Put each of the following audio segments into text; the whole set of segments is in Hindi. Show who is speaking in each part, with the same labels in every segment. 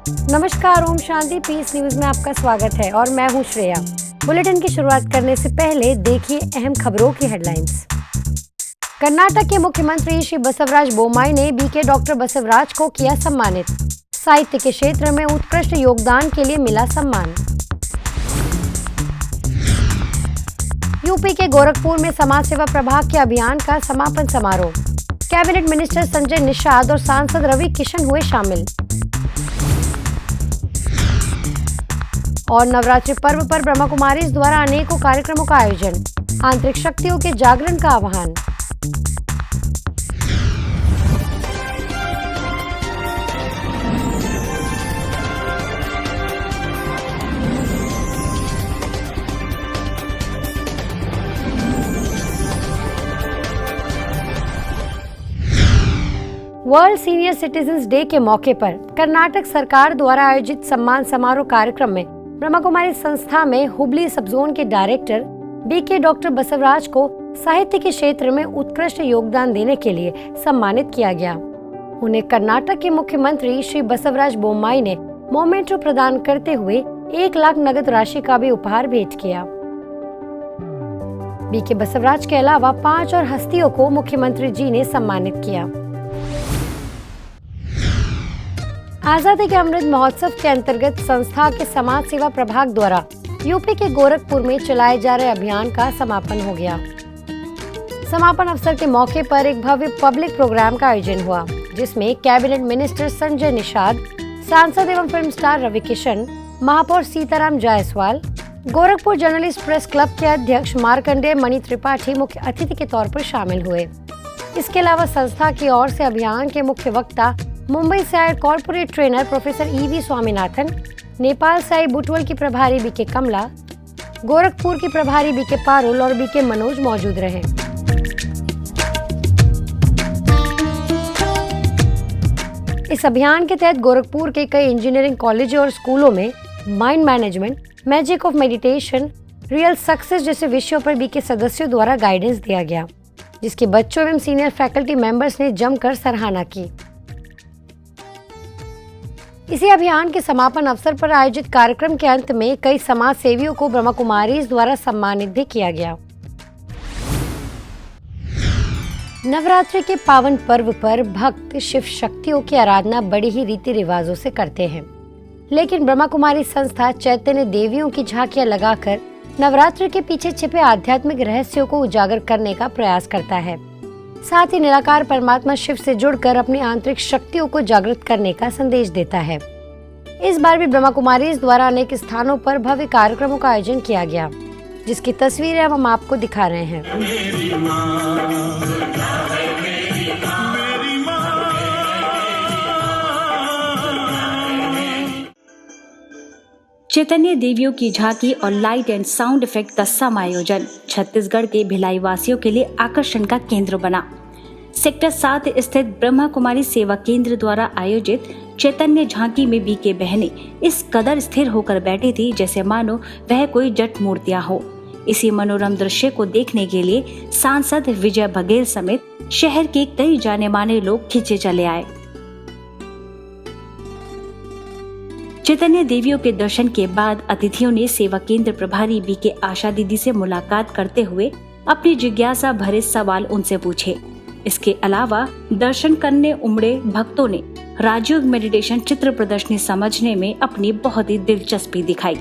Speaker 1: नमस्कार, ओम शांति पीस न्यूज में आपका स्वागत है और मैं हूं श्रेया। बुलेटिन की शुरुआत करने से पहले देखिए अहम खबरों की हेडलाइंस। कर्नाटक के मुख्यमंत्री श्री बसवराज बोम्माई ने बीके डॉक्टर बसवराज को किया सम्मानित। साहित्य के क्षेत्र में उत्कृष्ट योगदान के लिए मिला सम्मान। यूपी के गोरखपुर में समाज सेवा प्रभाग के अभियान का समापन समारोह। कैबिनेट मिनिस्टर संजय निषाद और सांसद रवि किशन हुए शामिल। और नवरात्रि पर्व पर ब्रह्मा कुमारीज द्वारा अनेकों कार्यक्रमों का आयोजन, आंतरिक शक्तियों के जागरण का आह्वान। वर्ल्ड सीनियर सिटीजन्स डे के मौके पर कर्नाटक सरकार द्वारा आयोजित सम्मान समारोह कार्यक्रम में ब्रह्मा कुमारी संस्था में हुबली सब जोन के डायरेक्टर बीके डॉक्टर बसवराज को साहित्य के क्षेत्र में उत्कृष्ट योगदान देने के लिए सम्मानित किया गया। उन्हें कर्नाटक के मुख्यमंत्री श्री बसवराज बोम्माई ने मोमेंटो प्रदान करते हुए 1 लाख नगद राशि का भी उपहार भेंट किया। बीके बसवराज के अलावा 5 और हस्तियों को मुख्यमंत्री जी ने सम्मानित किया। आजादी के अमृत महोत्सव के अंतर्गत संस्था के समाज सेवा प्रभाग द्वारा यूपी के गोरखपुर में चलाए जा रहे अभियान का समापन हो गया। समापन अवसर के मौके पर एक भव्य पब्लिक प्रोग्राम का आयोजन हुआ, जिसमें कैबिनेट मिनिस्टर संजय निषाद, सांसद एवं फिल्म स्टार रवि किशन, महापौर Sitaram Jaiswal, Gorakhpur journalist press club के अध्यक्ष मार्कंडेय मणि त्रिपाठी मुख्य अतिथि के तौर पर शामिल हुए। इसके अलावा संस्था की ओर से अभियान के मुख्य वक्ता मुंबई से आए corporate trainer professor EV Swaminathan, Nepal से आई बुटवल की प्रभारी बीके कमला, गोरखपुर की प्रभारी बीके पारुल और बीके मनोज मौजूद रहे। इस अभियान के तहत गोरखपुर के कई इंजीनियरिंग कॉलेजों और स्कूलों में mind management, magic of meditation, real success जैसे विषयों पर बीके सदस्यों द्वारा गाइडेंस दिया गया, जिसके बच्चों एवं सीनियर फैकल्टी मेंबर्स ने जमकर सराहना की। इसी अभियान के समापन अवसर पर आयोजित कार्यक्रम के अंत में कई समाज सेवियों को ब्रह्मा कुमारीज द्वारा सम्मानित भी किया गया। नवरात्रि के पावन पर्व पर भक्त शिव शक्तियों की आराधना बड़ी ही रीति रिवाजों से करते हैं, लेकिन ब्रह्मा कुमारी संस्था चैतन्य देवियों की झांकियां लगाकर नवरात्रि के पीछे छिपे आध्यात्मिक रहस्यों को उजागर करने का प्रयास करता है। साथ ही निराकार परमात्मा शिव से जुड़कर अपनी आंतरिक शक्तियों को जागृत करने का संदेश देता है। इस बार भी ब्रह्मा कुमारीज द्वारा अनेक स्थानों पर भव्य कार्यक्रमों का आयोजन किया गया, जिसकी तस्वीरें हम आपको दिखा रहे हैं।
Speaker 2: चैतन्य देवियों की झांकी और लाइट एंड साउंड इफेक्ट का समायोजन छत्तीसगढ़ के भिलाई वासियों के लिए आकर्षण का केंद्र बना। सेक्टर 7 स्थित ब्रह्मा कुमारी सेवा केंद्र द्वारा आयोजित चैतन्य झांकी में बीके बहनें इस कदर स्थिर होकर बैठी थी जैसे मानो वह कोई जट मूर्तियां हो। इसी मनोरम दृश्य को देखने के लिए सांसद विजय बघेल समेत शहर के कई जाने माने लोग खींचे चले आए। चैतन्य देवियों के दर्शन के बाद अतिथियों ने सेवा केंद्र प्रभारी बीके आशा दीदी से मुलाकात करते हुए अपनी जिज्ञासा भरे सवाल उनसे पूछे। इसके अलावा दर्शन करने उमड़े भक्तों ने राजयोग मेडिटेशन चित्र प्रदर्शनी समझने में अपनी बहुत ही दिलचस्पी दिखाई।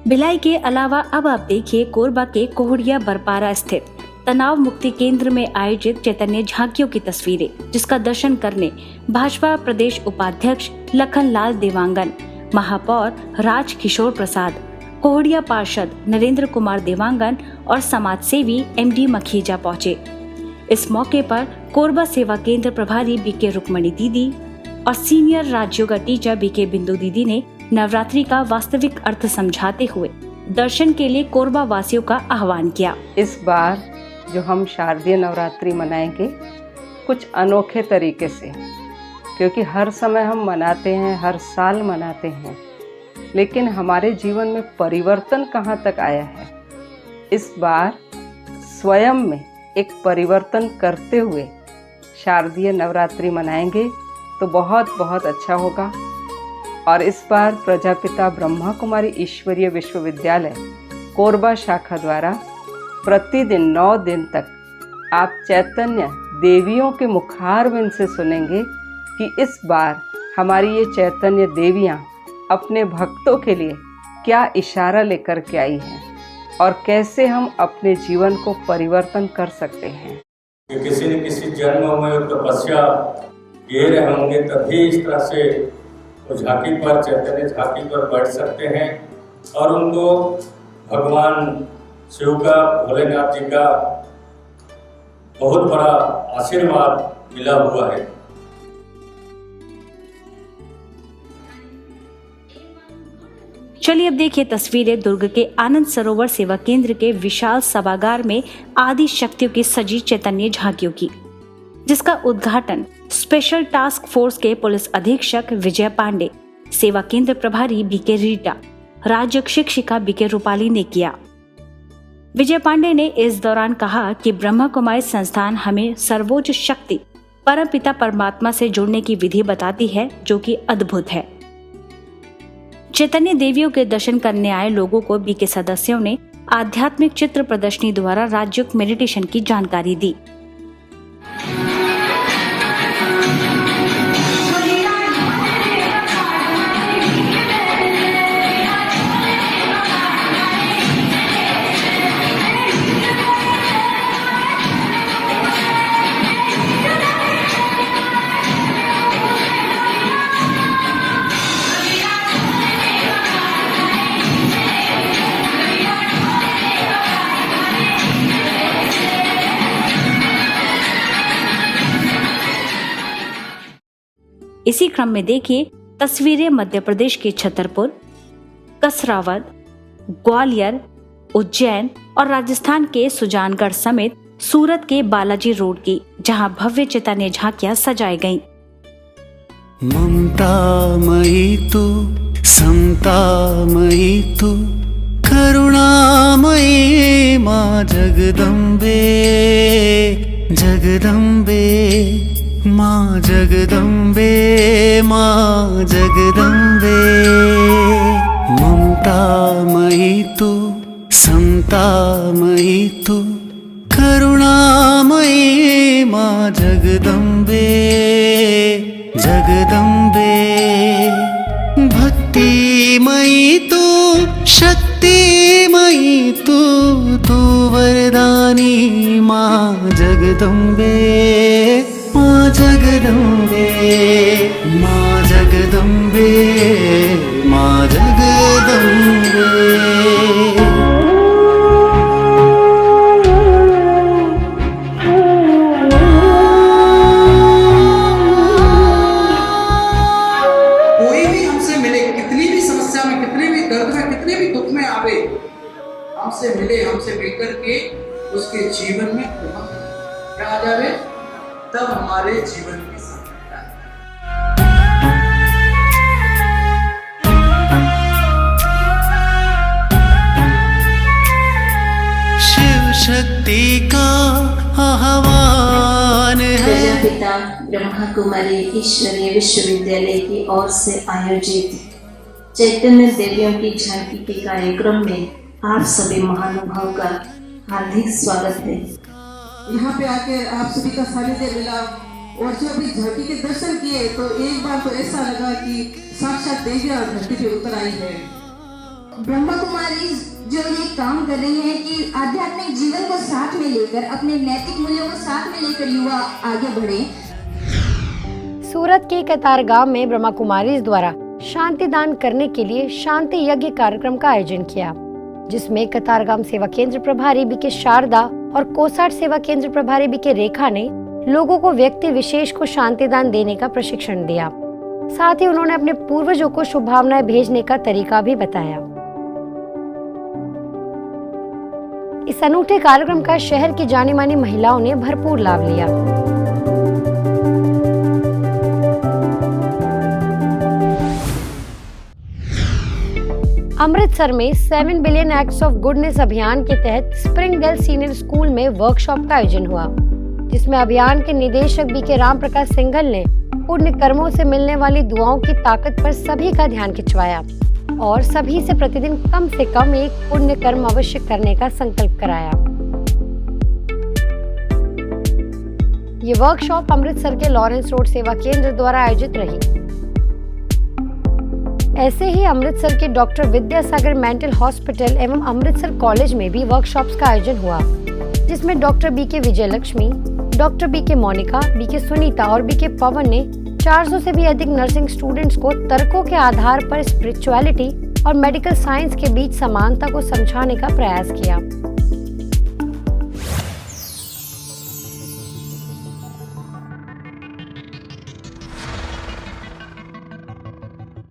Speaker 2: भिलाई के अलावा अब आप देखिए कोरबा के कोहड़िया बरपारा स्थित तनाव मुक्ति केंद्र में आयोजित चैतन्य झांकियों की तस्वीरें, जिसका दर्शन करने भाजपा प्रदेश उपाध्यक्ष लखनलाल देवांगन, महापौर राज किशोर प्रसाद, कोहड़िया पार्षद नरेंद्र कुमार देवांगन और समाज सेवी एमडी मखीजा पहुंचे। इस मौके पर कोरबा सेवा केंद्र प्रभारी बीके रुक्मणी दीदी और सीनियर राजयोगा टीचर बीके बिंदु दीदी ने नवरात्रि का वास्तविक अर्थ समझाते हुए दर्शन के लिए कोरबा वासियों का आह्वान किया।
Speaker 3: इस बार जो हम शारदीय नवरात्रि मनाएंगे कुछ अनोखे तरीके से, क्योंकि हर समय हम मनाते हैं, हर साल मनाते हैं, लेकिन हमारे जीवन में परिवर्तन कहाँ तक आया है। इस बार स्वयं में एक परिवर्तन करते हुए शारदीय नवरात्रि मनाएंगे तो बहुत बहुत अच्छा होगा। और इस बार प्रजापिता ब्रह्मा कुमारी ईश्वरीय विश्वविद्यालय कोरबा शाखा द्वारा प्रतिदिन 9 दिन तक आप चैतन्य देवियों के मुखारविंद से सुनेंगे कि इस बार हमारी ये चैतन्य देवियाँ अपने भक्तों के लिए क्या इशारा लेकर के आई हैं और कैसे हम अपने जीवन को परिवर्तन कर सकते हैं।
Speaker 4: कि किसी न किसी जन्म में तपस्या किए रहे होंगे तभी इस तरह से वो झांकी पर, चैतन्य झांकी पर बैठ सकते हैं और उनको भगवान शिव का, भोलेनाथ जी का बहुत बड़ा आशीर्वाद मिला हुआ है।
Speaker 2: चलिए अब देखिए तस्वीरें दुर्ग के आनंद सरोवर सेवा केंद्र के विशाल सभागार में आदि शक्तियों की सजी चैतन्य झांकियों की, जिसका उद्घाटन स्पेशल टास्क फोर्स के पुलिस अधीक्षक विजय पांडे, सेवा केंद्र प्रभारी बीके रीटा, राज्य शिक्षिका बीके रूपाली ने किया। विजय पांडे ने इस दौरान कहा कि ब्रह्मा कुमारी संस्थान हमें सर्वोच्च शक्ति परमपिता परमात्मा से जुड़ने की विधि बताती है, जो कि अद्भुत है। चैतन्य देवियों के दर्शन करने आए लोगों को बीके सदस्यों ने आध्यात्मिक चित्र प्रदर्शनी द्वारा राजयोग मेडिटेशन की जानकारी दी। इसी क्रम में देखिए तस्वीरें मध्य प्रदेश के छतरपुर, कसरावद, ग्वालियर, उज्जैन और राजस्थान के सुजानगढ़ समेत सूरत के बालाजी रोड की, जहां भव्य चैतन्य झांकियां सजाई गईं।
Speaker 5: ममतामयी तू, समतामयी तू, करुणामयी माँ जगदम्बे, जगदम्बे माँ जगदम्बे, माँ जगदम्बे। ममतामयी तू, समतामयी तू, करुणामयी माँ जगदम्बे, जगदम्बे। भक्तिमयी तू, शक्तिमयी तू, तू वरदानी माँ जगदम्बे, माँ जगदम्बे, माँ जगदम्बे, माँ जगदम्बे।
Speaker 6: कोई भी हमसे मिले, कितनी भी समस्या में, कितने भी दर्द में, कितने भी दुख में आवे, हमसे मिले, हमसे मिलकर के उसके जीवन में क्या आ जावे, तब हमारे जीवन की सफलता है।
Speaker 5: शिव शक्ति का आह्वान है।
Speaker 7: प्रजापिता ब्रह्मा कुमारी ईश्वरीय विश्वविद्यालय की ओर से आयोजित चैतन्य देवियों की झांकी के कार्यक्रम में आप सभी महानुभाव का हार्दिक स्वागत है।
Speaker 8: यहाँ पे आके आप सभी का सानिध्य मिला और जब इस झांकी के दर्शन किए तो एक बार तो ऐसा लगा कि साक्षात देवियाँ धरती पे उतर आई है।
Speaker 9: ब्रह्मा कुमारी जो ये काम कर रही हैं कि आध्यात्मिक जीवन को साथ में लेकर, अपने नैतिक मूल्यों को साथ में लेकर युवा आगे बढ़े।
Speaker 1: सूरत के कतारगांव में ब्रह्मा कुमारीज द्वारा शांति दान करने के लिए शांति यज्ञ कार्यक्रम का आयोजन किया, जिसमें कतारगांव सेवा केंद्र प्रभारी बीके शारदा और कोसाट सेवा केंद्र प्रभारी बीके रेखा ने लोगों को व्यक्ति विशेष को शांति दान देने का प्रशिक्षण दिया। साथ ही उन्होंने अपने पूर्वजों को शुभकामनाएं भेजने का तरीका भी बताया। इस अनूठे कार्यक्रम का शहर की जानी मानी महिलाओं ने भरपूर लाभ लिया। अमृतसर में 7 बिलियन एक्ट्स ऑफ गुडनेस अभियान के तहत स्प्रिंगडेल सीनियर स्कूल में वर्कशॉप का आयोजन हुआ, जिसमें अभियान के निदेशक बीके राम प्रकाश सिंघल ने पुण्य कर्मों से मिलने वाली दुआओं की ताकत पर सभी का ध्यान खिंचवाया और सभी से प्रतिदिन कम से कम एक पुण्य कर्म अवश्य करने का संकल्प कराया। ये वर्कशॉप अमृतसर के लॉरेंस रोड सेवा केंद्र द्वारा आयोजित रही। ऐसे ही अमृतसर के डॉक्टर विद्यासागर मेंटल हॉस्पिटल एवं अमृतसर कॉलेज में भी वर्कशॉप्स का आयोजन हुआ, जिसमें doctor BK Vijayalakshmi, doctor BK Monika, BK Sunita और बीके पवन ने 400 से भी अधिक नर्सिंग स्टूडेंट्स को तर्कों के आधार पर स्पिरिचुअलिटी और मेडिकल साइंस के बीच समानता को समझाने का प्रयास किया।